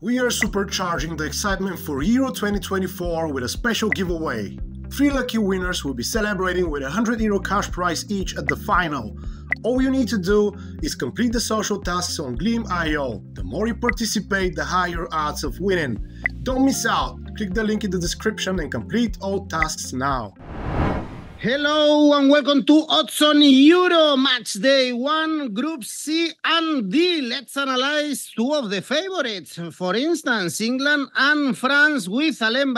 We are supercharging the excitement for Euro 2024 with a special giveaway. 3 lucky winners will be celebrating with €100 cash prize each at the final. All you need to do is complete the social tasks on 𝐿𝐵𝐴. The more you participate, the higher odds of winning. Don't miss out. Click the link in the description and complete all tasks now. Hello and welcome to Odds on Euro Match Day 1, Group C and D. Let's analyze two of the favorites. For instance, England and France with Alain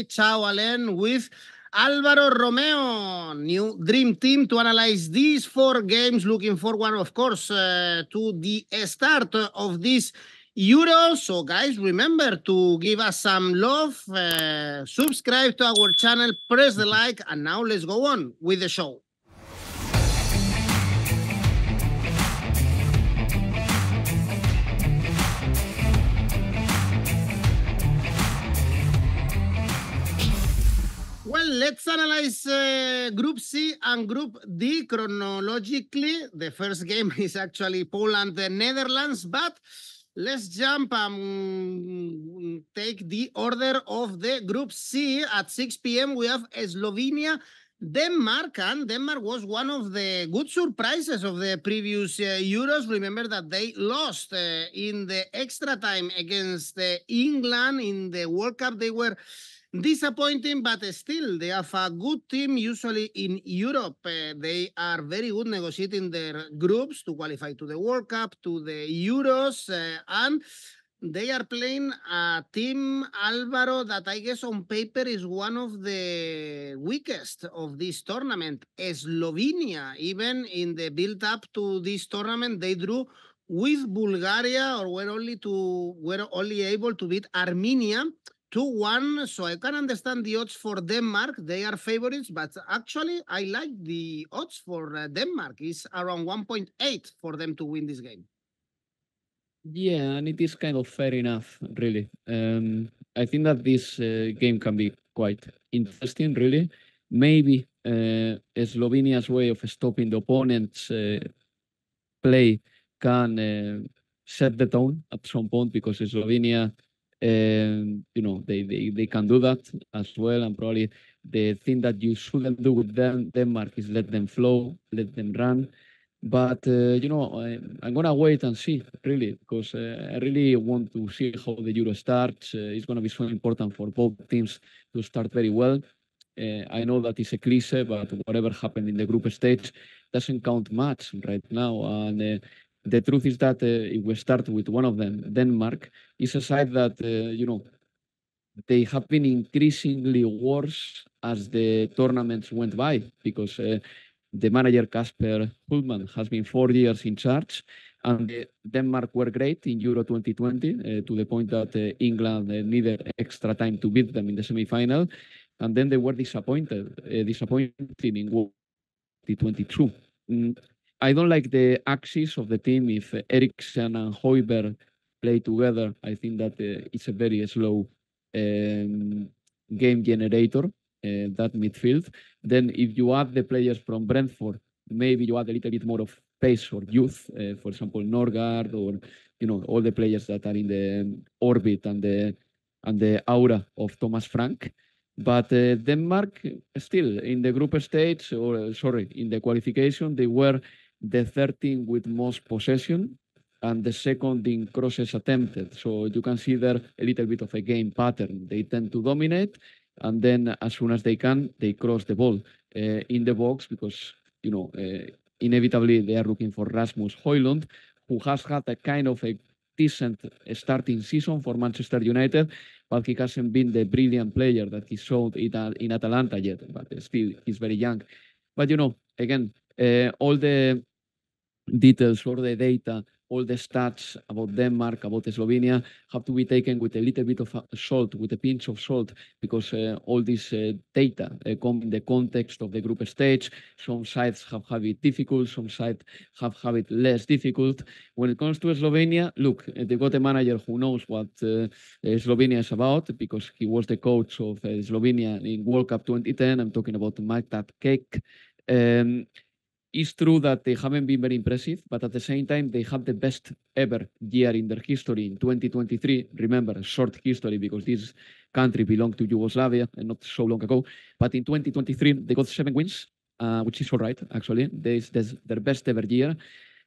Ciao Alain with Alvaro Romeo. New dream team to analyze these 4 games. Looking forward, of course, to the start of this Euro. So guys, remember to give us some love, subscribe to our channel, press the like, and now let's go on with the show. Well, let's analyze Group C and Group D chronologically. The first game is actually Poland-Netherlands, but let's jump and take the order of the Group C. At 6 p.m. we have Slovenia, Denmark, and Denmark was one of the good surprises of the previous Euros. Remember that they lost in the extra time against England in the World Cup. They were disappointing, but still they have a good team. Usually in Europe they are very good negotiating their groups to qualify to the World Cup, to the Euros, and they are playing a team, Alvaro, that I guess on paper is one of the weakest of this tournament. Slovenia, even in the build-up to this tournament, they drew with Bulgaria, or were only able to beat Armenia 2-1, so I can understand the odds for Denmark. They are favorites, but actually I like the odds for Denmark. It's around 1.8 for them to win this game. Yeah, and it is kind of fair enough, really. I think that this game can be quite interesting, really. Maybe Slovenia's way of stopping the opponent's play can set the tone at some point, because Slovenia, they can do that as well. And probably the thing that you shouldn't do with Denmark is let them flow, let them run. But I'm gonna wait and see, really, because I really want to see how the Euro starts. It's gonna be so important for both teams to start very well. I know that it's a cliche, but whatever happened in the group stage doesn't count much right now. And the truth is that if we start with one of them, Denmark is a side that, they have been increasingly worse as the tournaments went by, because the manager, 𝗂𝗏𝗄𝐿 has been 4 years in charge, and Denmark were great in Euro 2020, to the point that England needed extra time to beat them in the semi-final, and then they were disappointing in 2022. I don't like the axis of the team. If Eriksen and Højbjerg play together, I think that it's a very slow game generator, that midfield. Then if you add the players from Brentford, maybe you add a little bit more of pace or youth, for example, Norgard, or all the players that are in the orbit and the aura of Thomas Frank. But Denmark, still in the group stage, in the qualification, they were the 13th with most possession and the second in crosses attempted. So you can see there a little bit of a game pattern. They tend to dominate, and then as soon as they can, they cross the ball in the box, because inevitably they are looking for Rasmus Højlund, who has had a kind of a decent starting season for Manchester United, but he hasn't been the brilliant player that he showed in Atalanta yet. But still, he's very young. But again, all the details or the data, all the stats about Denmark, about Slovenia, have to be taken with a little bit of salt, with a pinch of salt, because all this data come in the context of the group stage. Some sides have had it difficult, some sides have had it less difficult. When it comes to Slovenia, look, they got a manager who knows what Slovenia is about, because he was the coach of Slovenia in World Cup 2010. I'm talking about Matchday. It's true that they haven't been very impressive, but at the same time, they have the best ever year in their history in 2023. Remember, short history because this country belonged to Yugoslavia and not so long ago. But in 2023, they got 7 wins, which is all right, actually. This is their best ever year.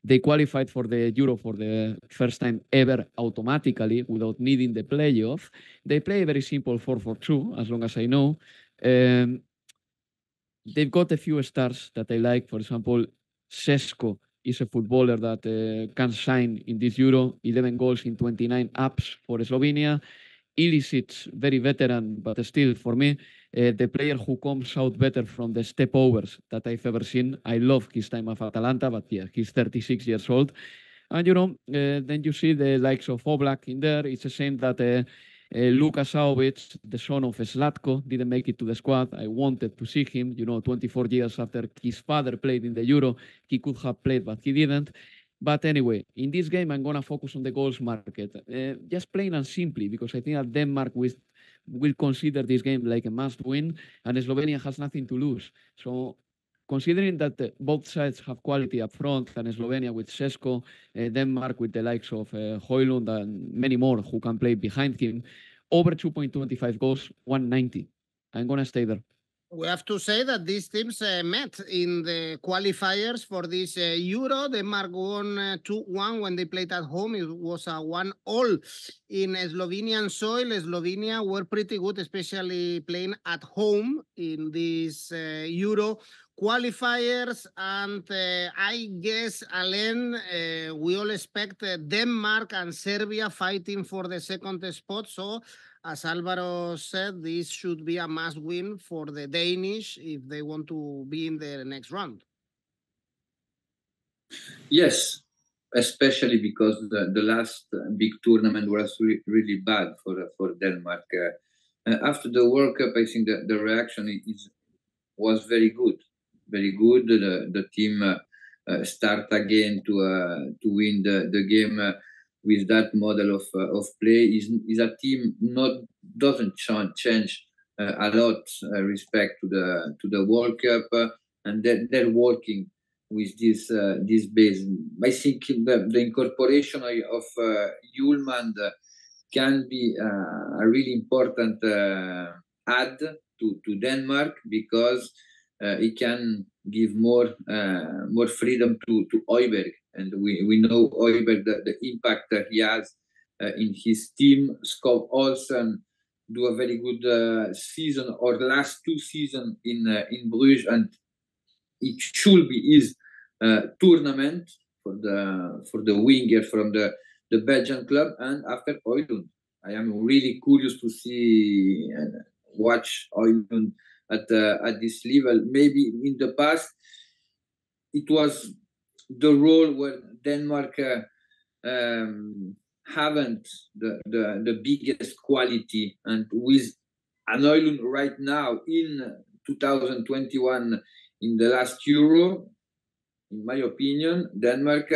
They qualified for the Euro for the first time ever automatically without needing the playoff. They play a very simple 4-4-2, as long as I know. They've got a few stars that I like. For example, 𝐿𝐴𝐧𝐬𝐿 is a footballer that can shine in this Euro. 11 goals in 29 apps for Slovenia. 𝐬𝐭𝐚𝐲, very veteran, but still, for me, the player who comes out better from the step-overs that I've ever seen. I love his time at Atalanta, but yeah, he's 36 years old. And, then you see the likes of Oblak in there. It's a shame that 𝗍𝗵𝗏, the son of 𝗍𝗏𝗏, didn't make it to the squad. I wanted to see him, 24 years after his father played in the Euro. He could have played, but he didn't. But anyway, in this game, I'm going to focus on the goals market. Just plain and simply, because I think that Denmark will consider this game like a must-win, and Slovenia has nothing to lose. So considering that both sides have quality up front, and Slovenia with 𝐶ESCO, Denmark with the likes of Højlund and many more who can play behind him, over 2.25 goals, 190. I'm going to stay there. We have to say that these teams met in the qualifiers for this Euro. Denmark won 2-1 when they played at home. It was a 1-1 in Slovenian soil. Slovenia were pretty good, especially playing at home in this Euro qualifiers. And I guess, Alain, we all expect Denmark and Serbia fighting for the second spot. So, as Alvaro said, this should be a must-win for the Danish if they want to be in the next round. Yes, especially because the last big tournament was really bad for Denmark. After the World Cup, I think that the reaction was very good. Very good. The team start again to win the game. With that model of play, is a team doesn't change a lot respect to the World Cup, and they're working with this base. I think the incorporation of 𝐬𝐭𝐚𝐲 can be a really important add to Denmark, because it can give more freedom to 𝗍𝗏𝗏𝗏. And we know 𝗍𝗏𝗏𝗏, the impact that he has in his team. Skov Olsen do a very good season, or last 2 seasons in Bruges, and it should be his tournament for the winger from the Belgian club. And after Højlund, I am really curious to see and watch Højlund at this level. Maybe in the past it was the role where Denmark haven't the biggest quality, and with an Højlund right now in 2021 in the last Euro, in my opinion, Denmark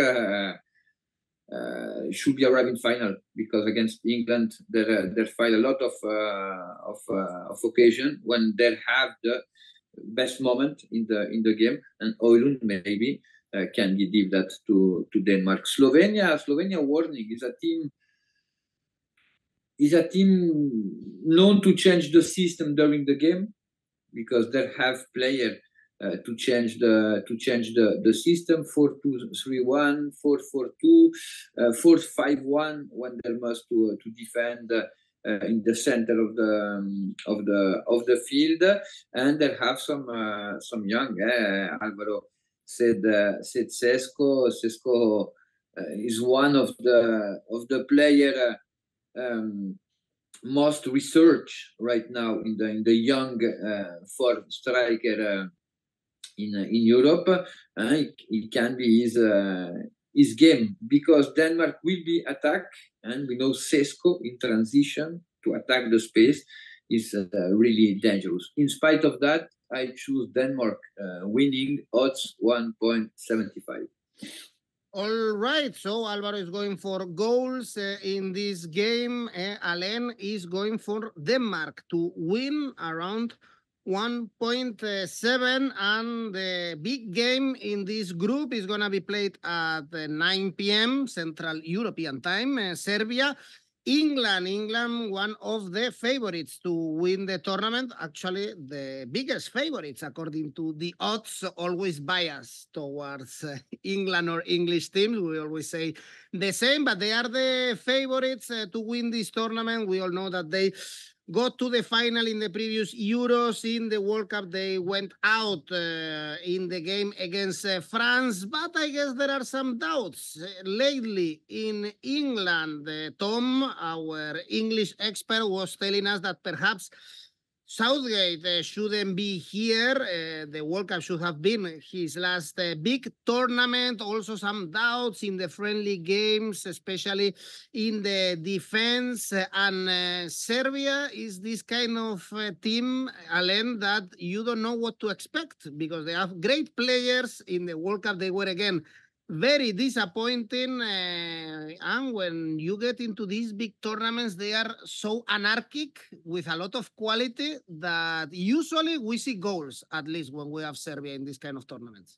should be arriving final, because against England they fight a lot of occasion when they have the best moment in the game, and Højlund maybe can give that to Denmark. Slovenia warning is a team known to change the system during the game, because they have players to change the system. 4-2-3-1, 4-4-2, 4-5-1 when they must to defend in the center of the field, and they have some young. Alvaro said 𝐶ESCO is one of the player most research right now in the young fourth striker in Europe. It can be his game, because Denmark will be attacked, and we know 𝐶ESCO in transition to attack the space is really dangerous. In spite of that, I choose Denmark winning, odds 1.75. All right, so Alvaro is going for goals in this game. Alain is going for Denmark to win around 1.7, and the big game in this group is going to be played at 9 p.m. Central European Time. Serbia, England, one of the favorites to win the tournament. Actually, the biggest favorites, according to the odds, always bias towards England or English teams. We always say the same, but they are the favorites to win this tournament. We all know that they got to the final in the previous Euros. In the World Cup, they went out in the game against France, but I guess there are some doubts lately in England. Tom, our English expert, was telling us that perhaps Southgate shouldn't be here. The World Cup should have been his last big tournament. Also some doubts in the friendly games, especially in the defense. And Serbia is this kind of team, Alain, that you don't know what to expect because they have great players. In the World Cup, they were again very disappointing. And when you get into these big tournaments, they are so anarchic with a lot of quality that usually we see goals, at least when we have Serbia in these kind of tournaments.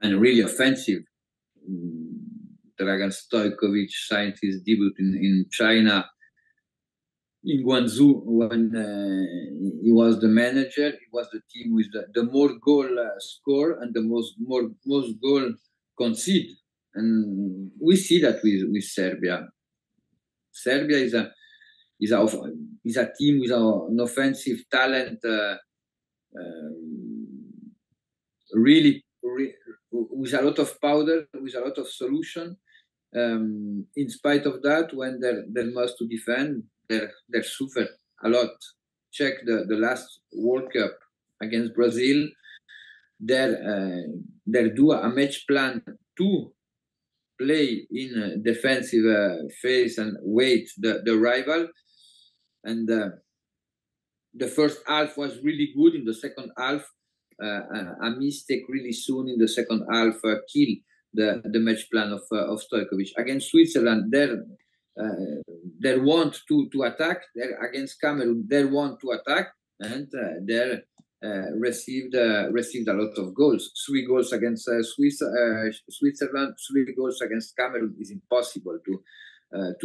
And really offensive. 𝗏𝗏𝗏𝗀𝗏 signed his debut in China, in Guangzhou, when he was the manager. It was the team with the more goal score and the most goal concede, and we see that with Serbia. Serbia is a team with an offensive talent, really with a lot of powder, with a lot of solution. In spite of that, when they must to defend, they suffer a lot. Check the last World Cup against Brazil. They do a match plan to play in defensive phase and wait the rival. And the first half was really good. In the second half, a mistake really soon in the second half killed the match plan of 𝗏𝗏𝗏𝗏𝗏. Against Switzerland, they want to attack. Against Cameroon, they want to attack, and they received a lot of goals. 3 goals against Switzerland, 3 goals against Cameroon. Is impossible to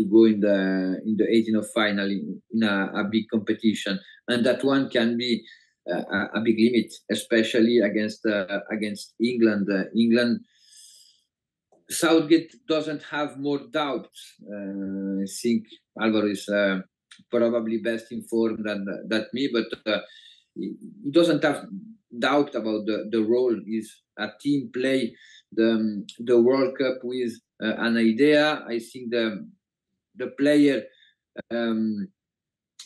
go in the 18th of final in a big competition, and that one can be a big limit, especially against England. England. Southgate doesn't have more doubt. I think Alvaro is probably best informed than me, but he doesn't have doubt about the role. Is a team play the World Cup with an idea. I think the player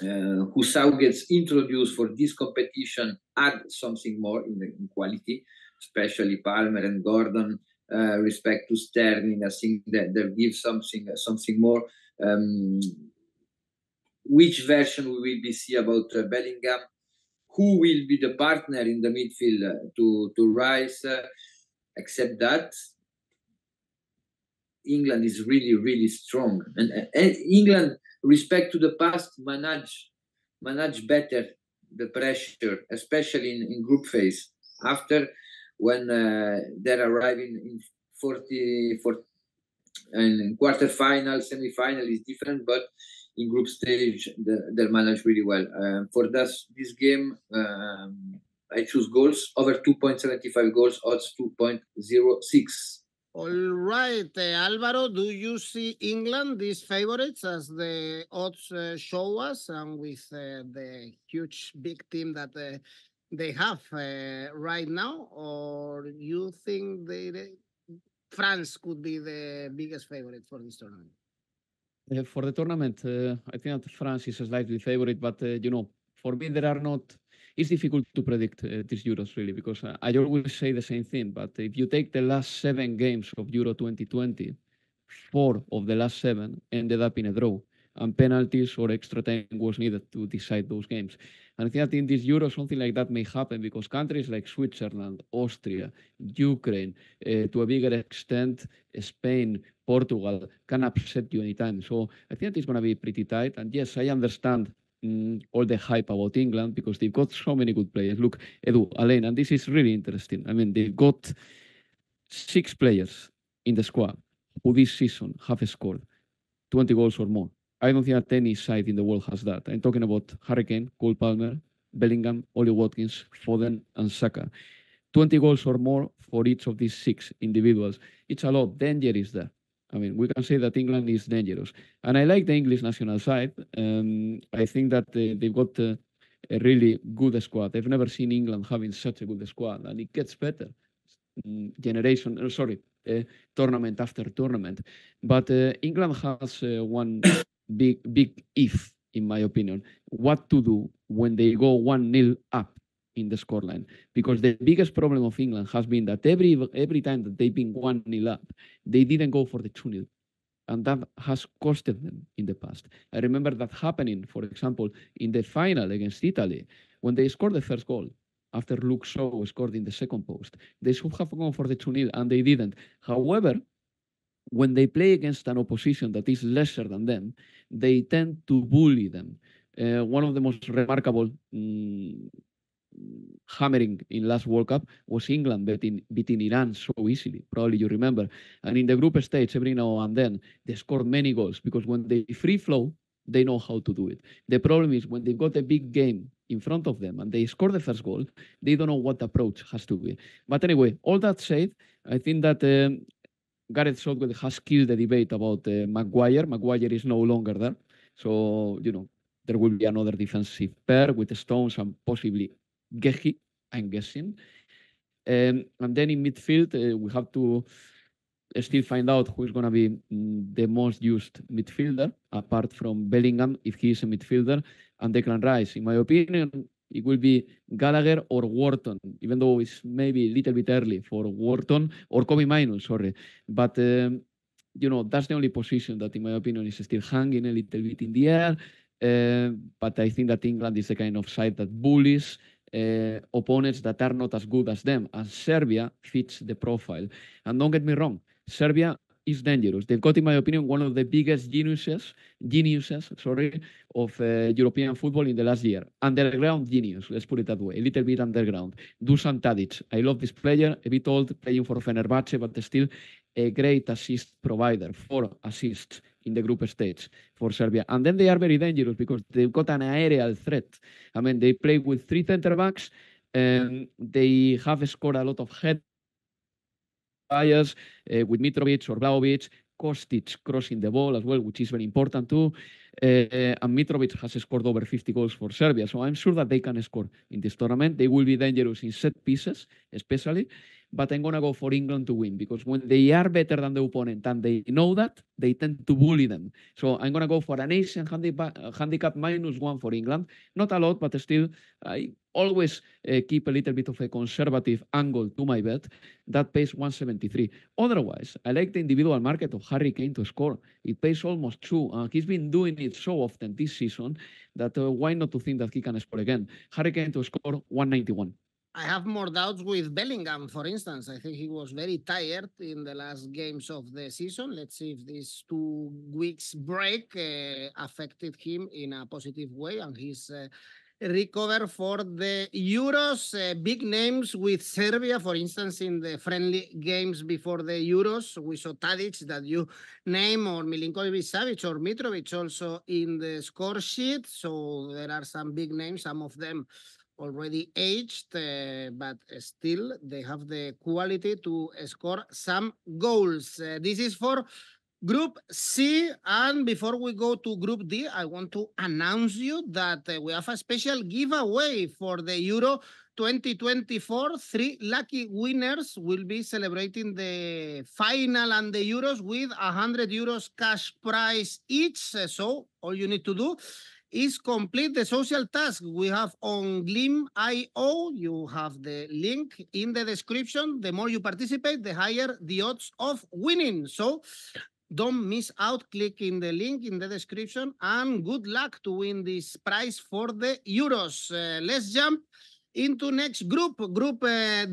who Southgate's introduced for this competition add something more in quality, especially Palmer and Gordon. Respect to Sterling, I think that they give something more. Which version we will be see about Bellingham? Who will be the partner in the midfield to Rice? Except that England is really strong, and England, respect to the past, manage better the pressure, especially in group phase. After, when they're arriving in 40 and quarterfinal, semi-final is different, but in group stage they manage really well. For this game, I choose goals over 2.75 goals, odds 2.06. All right, Alvaro, do you see England, these favorites, as the odds show us, and with the huge big team that they have right now, or you think France could be the biggest favorite for this tournament? For the tournament, I think that France is a slightly favorite, but for me it's difficult to predict these Euros really, because I always say the same thing. But if you take the last 7 games of Euro 2020, 4 of the last 7 ended up in a draw, and penalties or extra time was needed to decide those games. And I think that in this Euro, something like that may happen, because countries like Switzerland, Austria, Ukraine, to a bigger extent, Spain, Portugal, can upset you anytime. So I think it's going to be pretty tight. And yes, I understand all the hype about England because they've got so many good players. Look, Edu, Alain, and this is really interesting. I mean, they've got 6 players in the squad who this season have scored 20 goals or more. I don't think that any side in the world has that. I'm talking about Harry Kane, Cole Palmer, Bellingham, Ollie Watkins, Foden, and Saka. 20 goals or more for each of these 6 individuals. It's a lot. Danger is there. I mean, we can say that England is dangerous. And I like the English national side. I think that they've got a really good squad. I've never seen England having such a good squad, and it gets better. Tournament after tournament. But England has one big if, in my opinion, what to do when they go 1-0 up in the scoreline, because the biggest problem of England has been that every time that they've been 1-0 up, they didn't go for the 2-0, and that has costed them in the past. I remember that happening, for example, in the final against Italy, when they scored the first goal after 𝗀𝗏𝗏 scored in the second post. They should have gone for the 2-0, and they didn't. However, when they play against an opposition that is lesser than them, they tend to bully them. One of the most remarkable hammering in last World Cup was England beating Iran so easily. Probably you remember. And in the group stage, every now and then, they scored many goals because when they free flow, they know how to do it. The problem is when they've got a big game in front of them and they score the first goal, they don't know what the approach has to be. But anyway, all that said, I think that Gareth Southgate has killed the debate about Maguire. Maguire is no longer there. So, you know, there will be another defensive pair with Stones and possibly 𝗍𝗓𝗍, I'm guessing. And then in midfield, we have to still find out who is going to be the most used midfielder, apart from Bellingham, if he is a midfielder, and Declan Rice. In my opinion, it will be Gallagher or Wharton, even though it's maybe a little bit early for Wharton, or 𝗀𝗵𝗏, sorry. But, you know, that's the only position that, in my opinion, is still hanging a little bit in the air. But I think that England is the kind of side that bullies opponents that are not as good as them, and Serbia fits the profile. And don't get me wrong, Serbia is dangerous. They've got, in my opinion, one of the biggest geniuses, of European football in the last year. Underground genius, let's put it that way, a little bit underground. Dusan Tadic. I love this player, a bit old, playing for 𝗂𝗏𝗏, but still a great assist provider, 4 assists in the group stage for Serbia. And then they are very dangerous because they've got an aerial threat. I mean, they play with 3 center backs, and they have scored a lot of head fires with Mitrovic or Vlahovic, 𝗍𝗏𝗏 crossing the ball as well, which is very important too. And Mitrovic has scored over 50 goals for Serbia. So I'm sure that they can score in this tournament. They will be dangerous in set pieces, especially. But I'm going to go for England to win because when they are better than the opponent and they know that, they tend to bully them. So I'm going to go for an Asian handicap -1 for England. Not a lot, but still, I always keep a little bit of a conservative angle to my bet. That pays 173. Otherwise, I like the individual market of Harry Kane to score. It pays almost 2. He's been doing it so often this season that why not to think that he can score again? Harry Kane to score 191. I have more doubts with Bellingham, for instance. I think he was very tired in the last games of the season. Let's see if this 2 weeks break affected him in a positive way and he's recover for the Euros. Big names with Serbia, for instance, in the friendly games before the Euros. We saw Tadic that you name, or Milinkovic-Savic or Mitrovic also in the score sheet. So there are some big names, some of them already aged, but still they have the quality to score some goals. This is for Group C, and before we go to Group D, I want to announce you that we have a special giveaway for the Euro 2024. 3 lucky winners will be celebrating the final and the Euros with €100 cash prize each. So all you need to do is complete the social task we have on 𝗀𝗏𝗏. You have the link in the description. The more you participate, the higher the odds of winning. So don't miss out. Click in the link in the description and good luck to win this prize for the Euros. Let's jump into next group. Group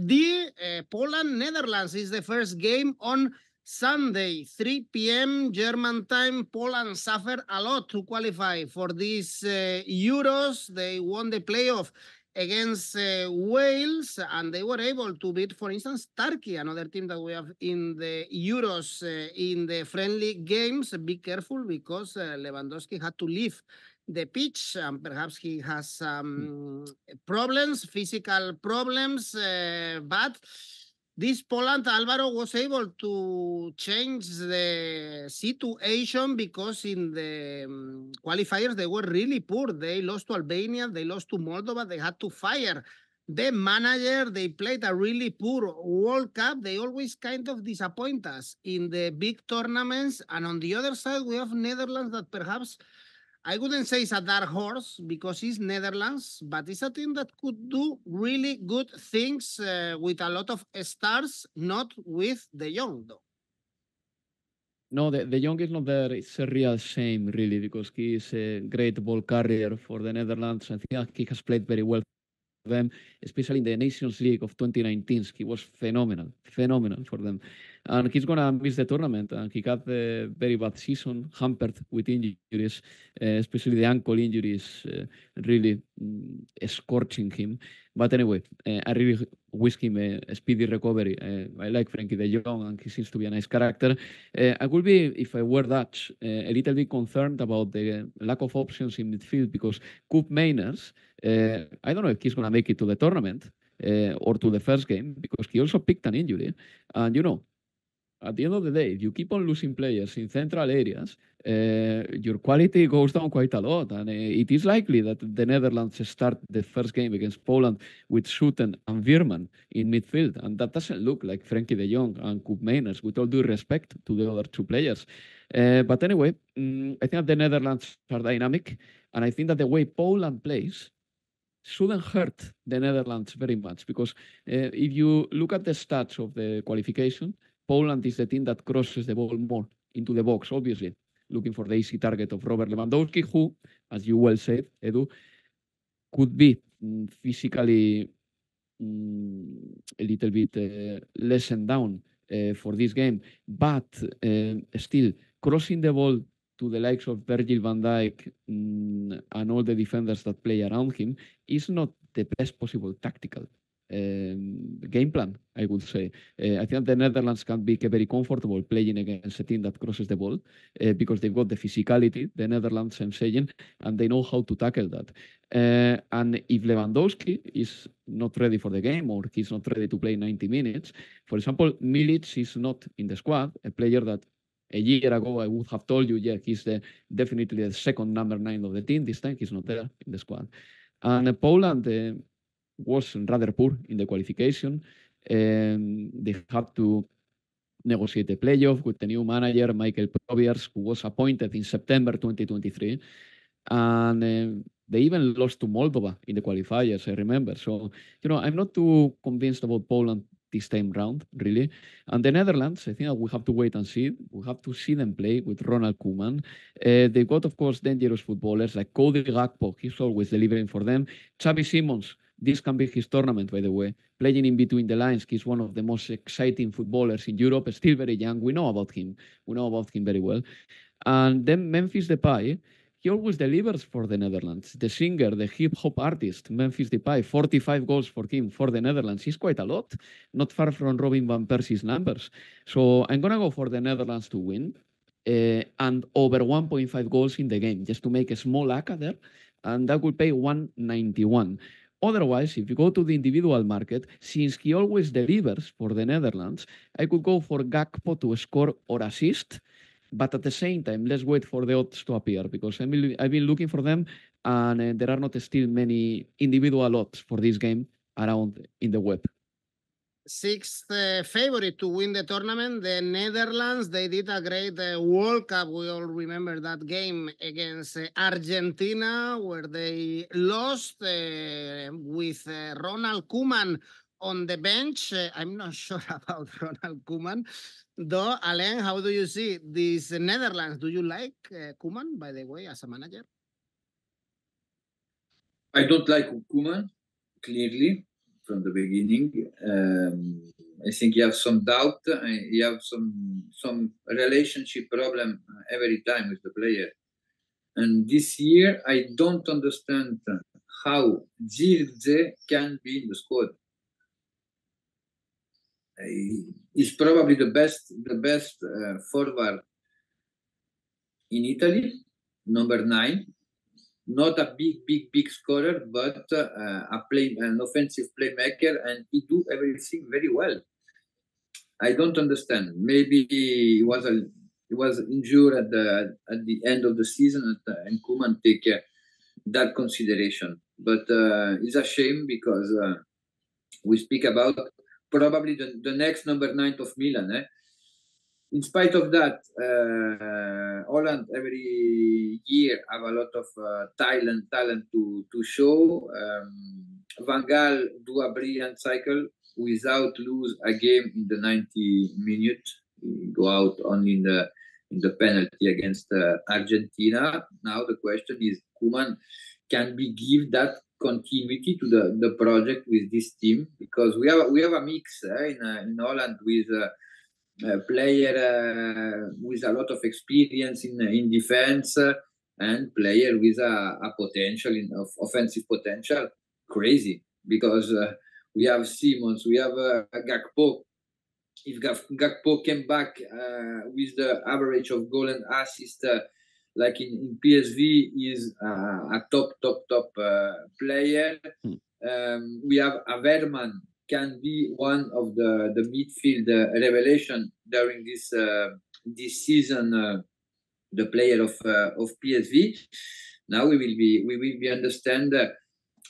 D, Poland, Netherlands is the first game on Sunday, 3 p.m. German time, Poland suffered a lot to qualify for these Euros. They won the playoff against Wales, and they were able to beat, for instance, Turkey, another team that we have in the Euros in the friendly games. Be careful, because Lewandowski had to leave the pitch, and perhaps he has some problems, physical problems, but this Poland, Alvaro, was able to change the situation, because in the qualifiers, they were really poor. They lost to Albania, they lost to Moldova, they had to fire the manager. They played a really poor World Cup. They always kind of disappoint us in the big tournaments. And on the other side, we have Netherlands, that perhaps, I wouldn't say it's a dark horse, because it's Netherlands, but it's a team that could do really good things with a lot of stars, not with De Jong, though. No, the Jong is not there. It's a real shame, really, because he is a great ball carrier for the Netherlands. I think he has played very well for them, especially in the Nations League of 2019. He was phenomenal for them. And he's going to miss the tournament. And he had a very bad season, hampered with injuries, especially the ankle injuries, really scorching him. But anyway, I really wish him a speedy recovery. I like Frenkie de Jong, and he seems to be a nice character. I would be, if I were Dutch, a little bit concerned about the lack of options in midfield, because 𝐿𝐵, I don't know if he's going to make it to the tournament or to the first game, because he also picked an injury. And, you know, at the end of the day, if you keep on losing players in central areas, your quality goes down quite a lot. And it is likely that the Netherlands start the first game against Poland with 𝗀𝗏 and Veerman in midfield. And that doesn't look like Frenkie de Jong and 𝐿𝐵, with all due respect to the other two players. But anyway, I think the Netherlands are dynamic. And I think that the way Poland plays shouldn't hurt the Netherlands very much, because if you look at the stats of the qualification, Poland is the team that crosses the ball more into the box, obviously, looking for the easy target of Robert Lewandowski, who, as you well said, Edu, could be physically a little bit lessened down for this game, but still crossing the ball to the likes of Virgil van Dijk and all the defenders that play around him is not the best possible tactical game plan, I would say. I think the Netherlands can be very comfortable playing against a team that crosses the ball because they've got the physicality, the Netherlands, I'm saying, and they know how to tackle that. And if Lewandowski is not ready for the game, or he's not ready to play 90 minutes, for example, Milic is not in the squad, a player that a year ago I would have told you, yeah, he's definitely the second number 9 of the team. This time he's not there in the squad. And Poland was rather poor in the qualification. They had to negotiate the playoff with the new manager, Michael Probiers, who was appointed in September 2023. And they even lost to Moldova in the qualifiers, I remember. So, you know, I'm not too convinced about Poland this time round, really. And the Netherlands, I think we have to wait and see. We have to see them play with Ronald Koeman. They've got, of course, dangerous footballers like Cody Gakpo. He's always delivering for them. Xavi Simons, this can be his tournament, by the way. Playing in between the lines, he's one of the most exciting footballers in Europe, still very young. We know about him. We know about him very well. And then Memphis Depay, he always delivers for the Netherlands. The singer, the hip-hop artist, Memphis Depay, 45 goals for him for the Netherlands is quite a lot, not far from Robin van Persie's numbers. So I'm going to go for the Netherlands to win and over 1.5 goals in the game, just to make a small ACCA there, and that would pay 191. Otherwise, if you go to the individual market, since he always delivers for the Netherlands, I could go for Gakpo to score or assist. But at the same time, let's wait for the odds to appear, because I've been looking for them, and there are not still many individual odds for this game around in the web. Sixth favorite to win the tournament, the Netherlands. They did a great World Cup. We all remember that game against Argentina, where they lost with Ronald Koeman on the bench. I'm not sure about Ronald Koeman, though. Alain, how do you see these Netherlands? Do you like Koeman, by the way, as a manager? I don't like Koeman, clearly. from the beginning. I think you have some doubt. You have some relationship problem every time with the player. And this year, I don't understand how 𝗍𝐿𝐧𝐧𝐸 can be in the squad. He's probably the best forward in Italy, number 9. Not a big scorer, but an offensive playmaker, and he do everything very well. I don't understand. Maybe he was injured at the end of the season, and Koeman take that consideration. But it's a shame because we speak about probably the next number 9 of Milan. In spite of that, Holland every year have a lot of talent to show. Van Gaal do a brilliant cycle without lose a game in the 90 minutes. He go out only in the penalty against Argentina. Now the question is, Koeman can we give that continuity to the project with this team? Because we have a mix in Holland with player with a lot of experience in defense and player with a potential of offensive potential crazy, because we have Simons, we have 𝐻𝐿𝐴. If 𝐻𝐿𝐴 came back with the average of goal and assist like in PSV, is a top player. We have Averman, can be one of the midfield revelation during this season, the player of PSV. Now we will be understand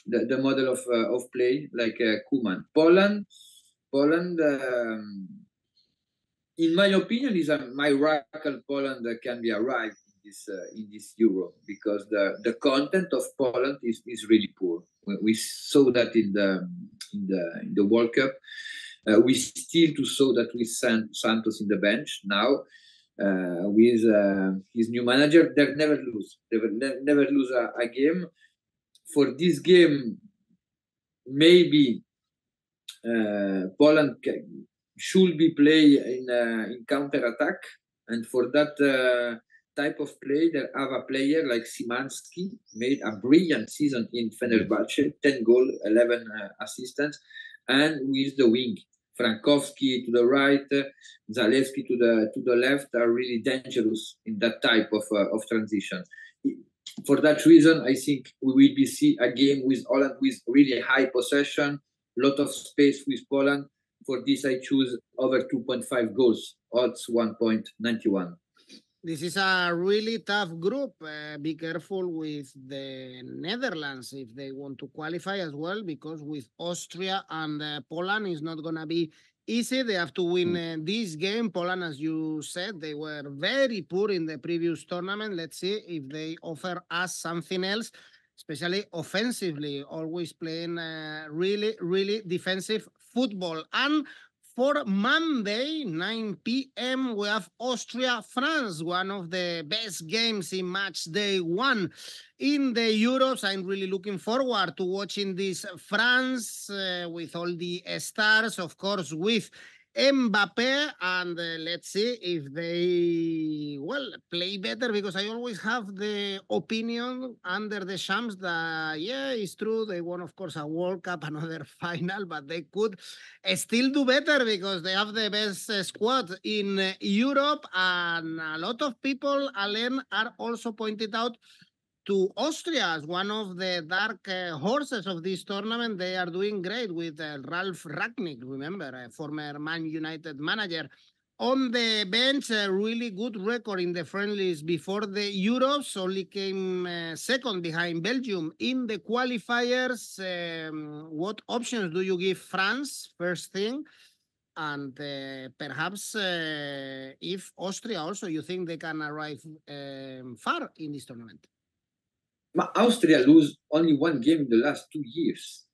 the model of play like Koeman. Poland, in my opinion, is a miracle. Poland can be arrived in this Euro, because the content of Poland is really poor. We saw that in the World Cup. We still saw that with Santos in the bench. Now with his new manager, they never lose. They will never lose a game. For this game, maybe Poland should be play in counter attack, and for that type of play, there have a player like Szymanski, made a brilliant season in Fenerbahce, 10 goals, 11 assists, and with the wing, Frankowski to the right, Zalewski to the left, are really dangerous in that type of transition. For that reason, I think we will be see a game with Holland with really high possession, lot of space with Poland. For this, I choose over 2.5 goals, odds 1.91. This is a really tough group. Be careful with the Netherlands if they want to qualify as well, because with Austria and Poland is not going to be easy. They have to win this game. Poland, as you said, they were very poor in the previous tournament. Let's see if they offer us something else, especially offensively, always playing really defensive football. And for Monday, 9 p.m., we have Austria-France, one of the best games in match day 1 in the Euros. I'm really looking forward to watching this France with all the stars, of course, with Mbappe, and let's see if they, play better, because I always have the opinion under the Shams that, yeah, it's true, they won, of course, a World Cup, another final, but they could still do better because they have the best squad in Europe, and a lot of people, Alain, are also pointed out to Austria as one of the dark horses of this tournament. They are doing great with Ralf Rangnick, remember, former Man United manager, on the bench. A really good record in the friendlies before the Euros, only came second behind Belgium in the qualifiers. What options do you give France, first thing? And perhaps if Austria also, you think they can arrive far in this tournament? Austria lose only one game in the last 2 years,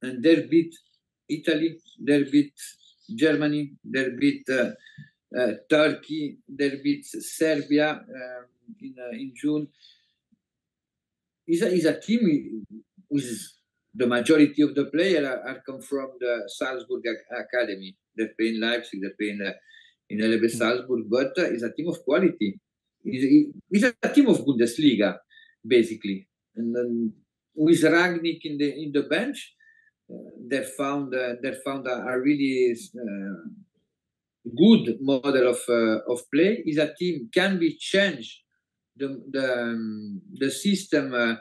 and they beat Italy, they beat Germany, they beat Turkey, they beat Serbia in June. Is a team with the majority of the players are come from the Salzburg Academy. They play in Leipzig, they play in LB Salzburg, but it's a team of quality. It's a team of Bundesliga, basically. And then with Rangnick in the bench, they found a really good model of play. Is a team can be changed the system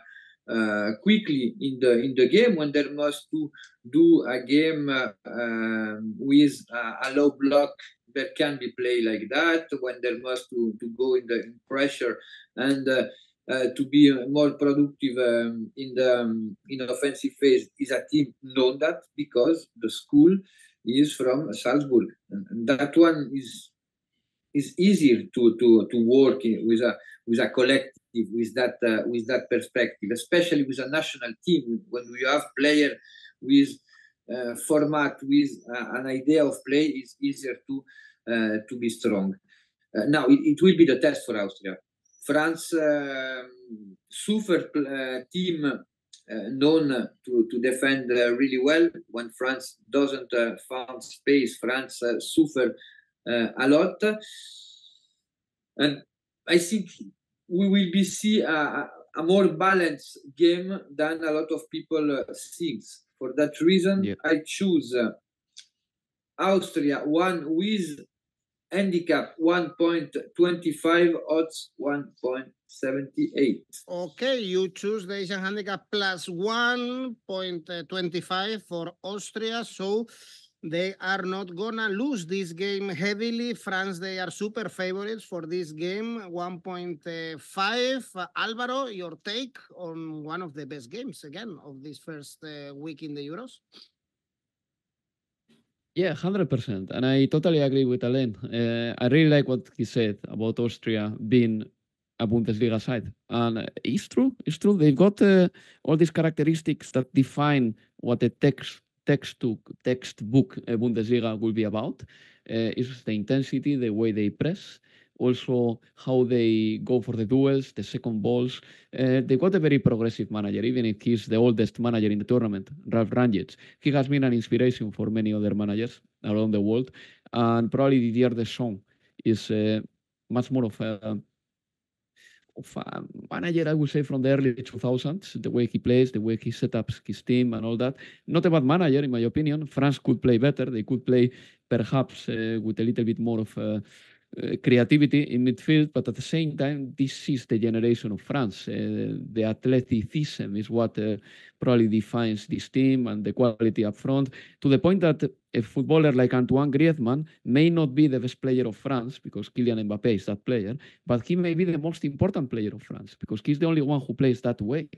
quickly in the game when there must to do a game with a low block that can be played like that, when there must to go in pressure and to be more productive in offensive phase. Is a team known that because the school is from Salzburg, and that one is easier to work with a collective, with that perspective, especially with a national team when we have player with format, with an idea of play. Is easier to be strong. Now it will be the test for Austria. France, super team known to defend really well. When France doesn't find space, France suffer a lot, and I think we will see a more balanced game than a lot of people think. For that reason, I choose Austria with handicap 1.25, odds 1.78. Okay, you choose the Asian handicap plus 1.25 for Austria, so they are not gonna lose this game heavily. France, they are super favorites for this game, 1.5. Alvaro, your take on one of the best games, again, of this first week in the Euros? Yeah, 100%. And I totally agree with Alain. I really like what he said about Austria being a Bundesliga side. And it's true. It's true. They've got all these characteristics that define what a textbook Bundesliga will be about. It's the intensity, the way they press, also how they go for the duels, the second balls. They've got a very progressive manager, even if he's the oldest manager in the tournament, Ralf Rangnick. He has been an inspiration for many other managers around the world. And probably Didier Deschamps is much more of a manager, I would say, from the early 2000s, the way he plays, the way he set up his team and all that. Not a bad manager, in my opinion. France could play better. They could play perhaps with a little bit more of creativity in midfield, but at the same time, this is the generation of France. The athleticism is what probably defines this team and the quality up front, to the point that a footballer like Antoine Griezmann may not be the best player of France because Kylian Mbappé is that player, but he may be the most important player of France because he's the only one who plays that way.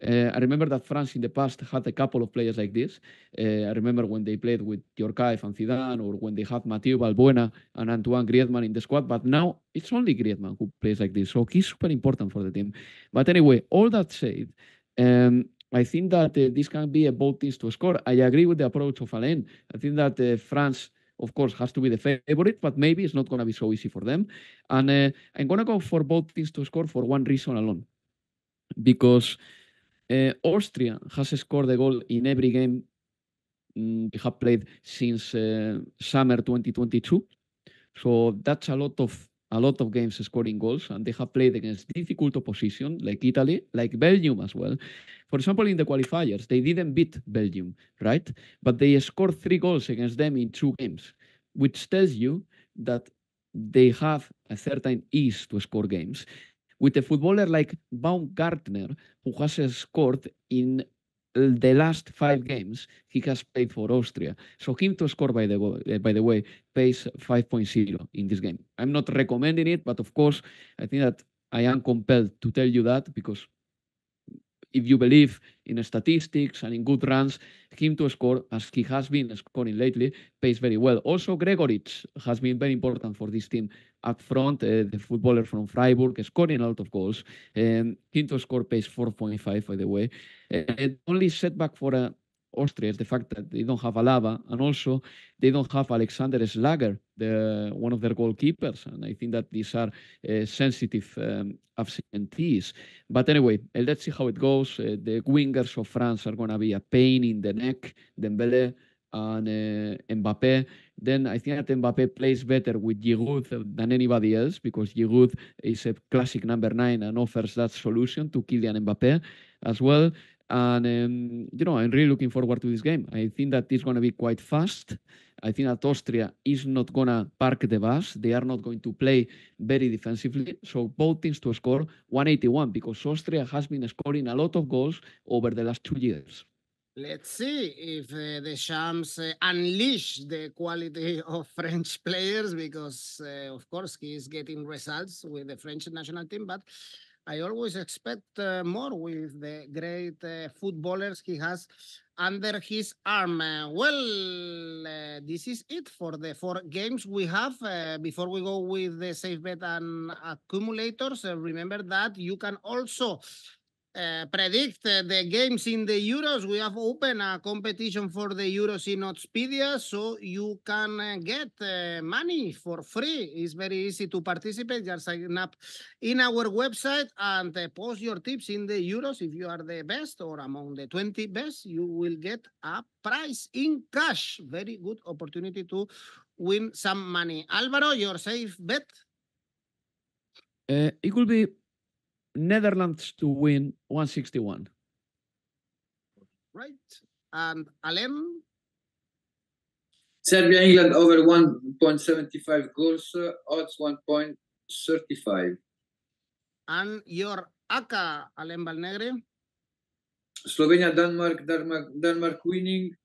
I remember that France in the past had a couple of players like this. I remember when they played with 𝐬𝐭𝐴 and Zidane, or when they had Mathieu Valbuena and Antoine Griezmann in the squad, but now it's only Griezmann who plays like this. So he's super important for the team. But anyway, all that said, I think that this can be a both teams to score. I agree with the approach of Alain. I think that France, of course, has to be the favorite, but maybe it's not going to be so easy for them. And I'm going to go for both teams to score for one reason alone. Because Austria has scored a goal in every game they have played since summer 2022. So that's a lot of games scoring goals, and they have played against difficult opposition like Italy, like Belgium as well. For example, in the qualifiers, they didn't beat Belgium, right? But they scored 3 goals against them in 2 games, which tells you that they have a certain ease to score games. With a footballer like Baumgartner, who has scored in the last 5 games he has played for Austria. So him to score, by the way, pays 5.0 in this game. I'm not recommending it, but of course, I think that I am compelled to tell you that because if you believe in statistics and in good runs, him to score, as he has been scoring lately, pays very well. Also, 𝐬𝐭𝐵 has been very important for this team up front, the footballer from Freiburg, scoring a lot of goals. Him to score pays 4.5, by the way. Only setback for Austria is the fact that they don't have Alaba, and also they don't have Alexander Schlager, one of their goalkeepers. And I think that these are sensitive absentees. But anyway, let's see how it goes. The wingers of France are going to be a pain in the neck, Dembélé and Mbappé. Then I think that Mbappé plays better with Giroud than anybody else, because Giroud is a classic number 9 and offers that solution to Kylian Mbappé as well. And, you know, I'm really looking forward to this game. I think that it's going to be quite fast. I think that Austria is not going to park the bus. They are not going to play very defensively. So both teams to score 181, because Austria has been scoring a lot of goals over the last 2 years. Let's see if Deschamps unleash the quality of French players, because, of course, he is getting results with the French national team, but I always expect more with the great footballers he has under his arm. This is it for the 4 games we have. Before we go with the safe bet and accumulators, remember that you can also predict the games in the Euros. We have opened a competition for the Euros in Oddspedia, so you can get money for free. It's very easy to participate. Just sign up in our website and post your tips in the Euros. If you are the best or among the 20 best, you will get a prize in cash. Very good opportunity to win some money. Alvaro, your safe bet? It will be Netherlands to win 161. Right. And Alain? Serbia, England over 1.75 goals, odds 1.35. And your ACCA, Alain Valnegre? Slovenia, Denmark winning.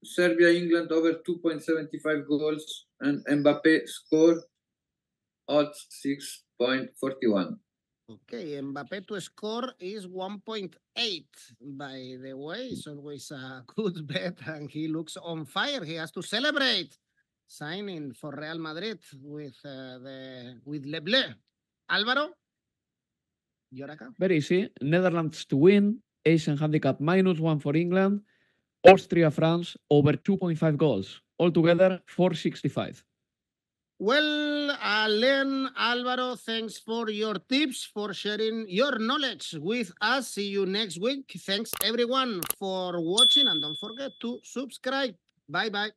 Serbia, England over 2.75 goals, and Mbappé score, odds 6.41. Okay, Mbappé to score is 1.8. By the way, it's always a good bet, and he looks on fire. He has to celebrate signing for Real Madrid with Le Bleu. Alvaro, your ACCA? Very easy. Netherlands to win, Asian handicap -1 for England. Austria, France over 2.5 goals. Altogether 465. Well, Alain, Alvaro, thanks for your tips, for sharing your knowledge with us. See you next week. Thanks everyone for watching, and don't forget to subscribe. Bye-bye.